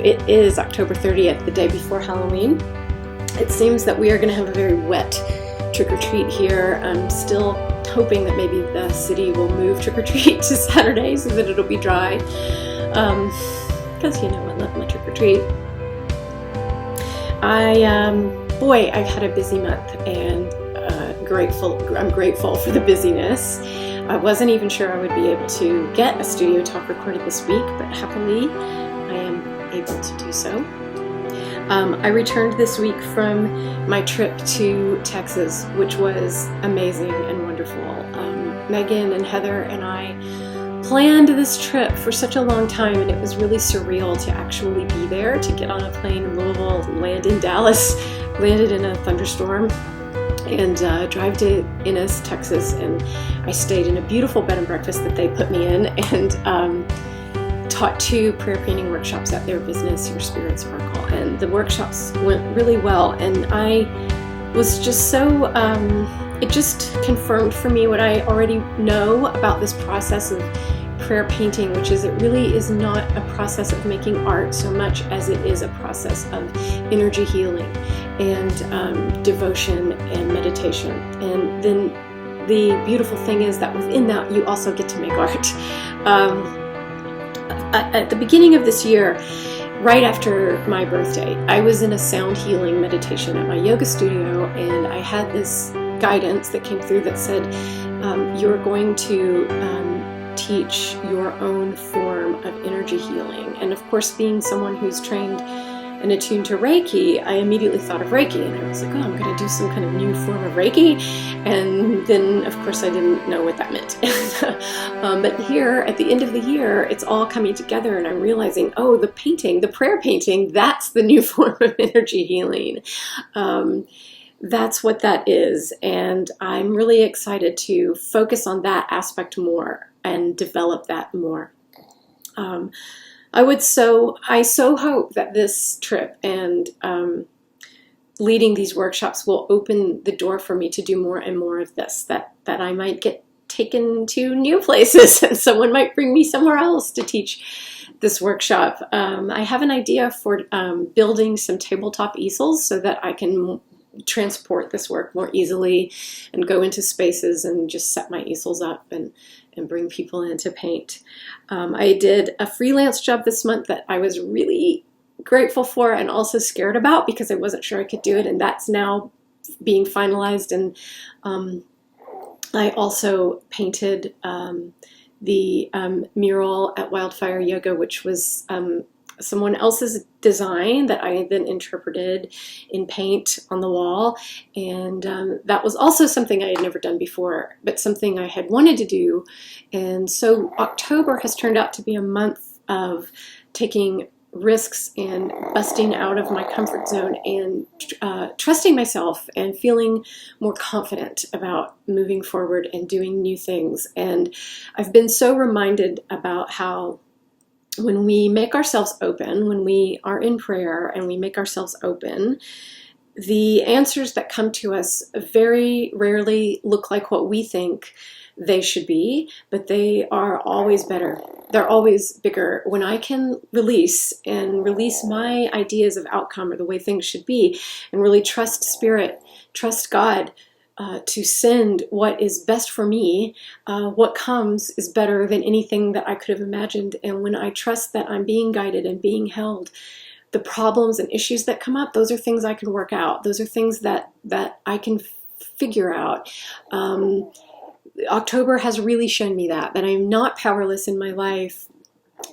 it is October 30th, the day before Halloween. It seems that we are going to have a very wet trick-or-treat here. I'm still hoping that maybe the city will move trick-or-treat to Saturday so that it'll be dry. Because I love my trick-or-treat. I've had a busy month, and I'm grateful for the busyness. I wasn't even sure I would be able to get a studio talk recorded this week, but happily I am able to do so. I returned this week from my trip to Texas, which was amazing and wonderful. Megan and Heather and I planned this trip for such a long time, and it was really surreal to actually be there, to get on a plane in Louisville, land in Dallas, landed in a thunderstorm, and drive to Ennis, Texas, and I stayed in a beautiful bed and breakfast that they put me in, and taught 2 prayer painting workshops at their business, Your Spirit Sparkle, and the workshops went really well, and I was just so, it just confirmed for me what I already know about this process of prayer painting, which is it really is not a process of making art so much as it is a process of energy healing and devotion and meditation. And then the beautiful thing is that within that you also get to make art. At the beginning of this year, right after my birthday, I was in a sound healing meditation at my yoga studio, and I had this guidance that came through that said, you're going to teach your own form of energy healing. And of course, being someone who's trained and attuned to Reiki, I immediately thought of Reiki, and I was like, oh, I'm going to do some kind of new form of Reiki. And then, of course, I didn't know what that meant. But here, at the end of the year, it's all coming together, and I'm realizing, oh, the painting, the prayer painting, that's the new form of energy healing. That's what that is, and I'm really excited to focus on that aspect more and develop that more. I so hope that this trip and leading these workshops will open the door for me to do more and more of this, that I might get taken to new places and someone might bring me somewhere else to teach this workshop. I have an idea for building some tabletop easels so that I can transport this work more easily and go into spaces and just set my easels up and bring people in to paint. I did a freelance job this month that I was really grateful for and also scared about because I wasn't sure I could do it, and that's now being finalized. And I also painted the mural at Wildfire Yoga, which was someone else's design that I then interpreted in paint on the wall, and that was also something I had never done before, but something I had wanted to do. And so October has turned out to be a month of taking risks and busting out of my comfort zone and trusting myself and feeling more confident about moving forward and doing new things. And I've been so reminded about how when we make ourselves open, when we are in prayer and we make ourselves open, the answers that come to us very rarely look like what we think they should be, but they are always better. They're always bigger. When I can release my ideas of outcome or the way things should be, and really trust Spirit, trust God, to send what is best for me, what comes is better than anything that I could have imagined. And when I trust that I'm being guided and being held, the problems and issues that come up, those are things I can work out. Those are things that I can figure out. October has really shown me that I'm not powerless in my life,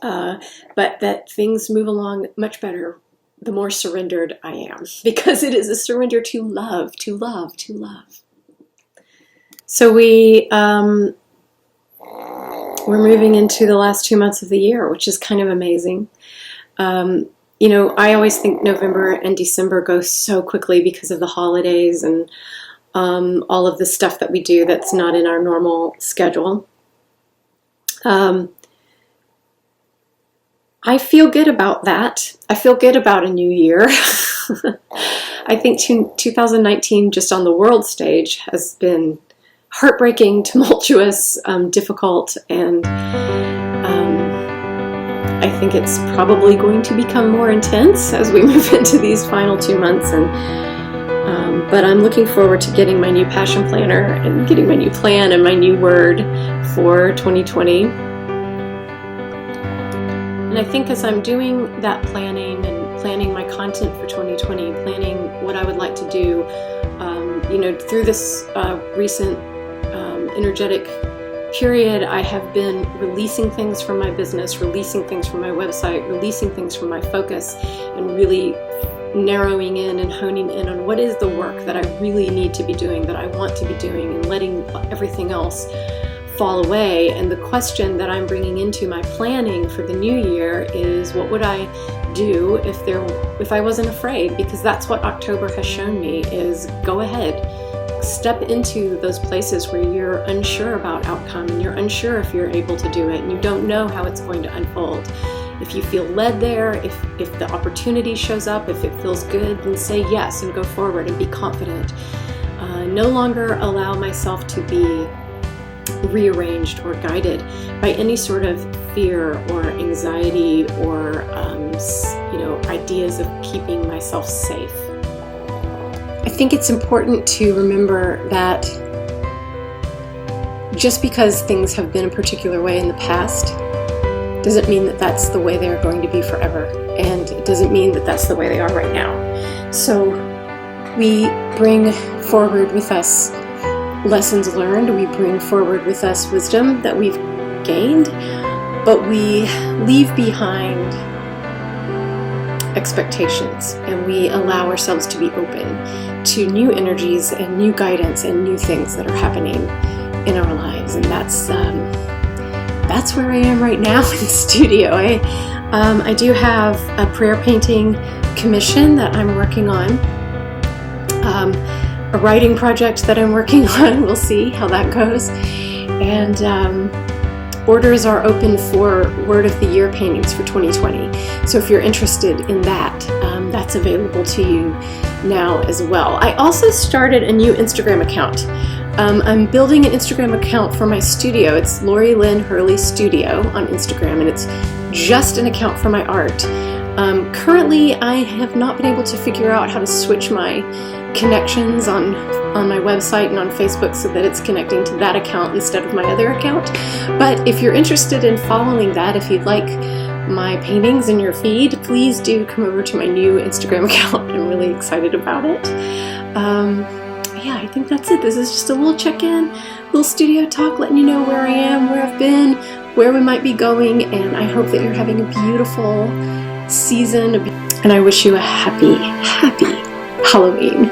but that things move along much better the more surrendered I am, because it is a surrender to love, to love, to love. So we're moving into the last 2 months of the year, which is kind of amazing. I always think November and December go so quickly because of the holidays and all of the stuff that we do that's not in our normal schedule. I feel good about that. I feel good about a new year. I think 2019 just on the world stage has been heartbreaking, tumultuous, difficult, and I think it's probably going to become more intense as we move into these final 2 months. But I'm looking forward to getting my new passion planner and getting my new plan and my new word for 2020. And I think as I'm doing that planning and planning my content for 2020, planning what I would like to do, through this recent energetic period, I have been releasing things from my business, releasing things from my website, releasing things from my focus, and really narrowing in and honing in on what is the work that I really need to be doing, that I want to be doing, and letting everything else fall away. And the question that I'm bringing into my planning for the new year is, what would I do if I wasn't afraid? Because that's what October has shown me, is go ahead, step into those places where you're unsure about outcome and you're unsure if you're able to do it and you don't know how it's going to unfold. If you feel led there, if the opportunity shows up, if it feels good, then say yes and go forward and be confident. No longer allow myself to be rearranged or guided by any sort of fear or anxiety or ideas of keeping myself safe. I think it's important to remember that just because things have been a particular way in the past doesn't mean that that's the way they're going to be forever, and it doesn't mean that that's the way they are right now. So we bring forward with us lessons learned, we bring forward with us wisdom that we've gained, but we leave behind expectations and we allow ourselves to be open to new energies and new guidance and new things that are happening in our lives. And that's where I am right now in the studio. I do have a prayer painting commission that I'm working on, a writing project that I'm working on. We'll see how that goes. And orders are open for Word of the Year paintings for 2020. So if you're interested in that, that's available to you now as well. I also started a new Instagram account. I'm building an Instagram account for my studio. It's Lori-Lyn Hurley Studio on Instagram, and it's just an account for my art. Currently, I have not been able to figure out how to switch my connections on my website and on Facebook so that it's connecting to that account instead of my other account. But if you're interested in following that, if you'd like my paintings in your feed, please do come over to my new Instagram account. I'm really excited about it. Yeah, I think that's it. This is just a little check-in, little studio talk, letting you know where I am, where I've been, where we might be going, and I hope that you're having a beautiful season, and I wish you a happy, happy Halloween.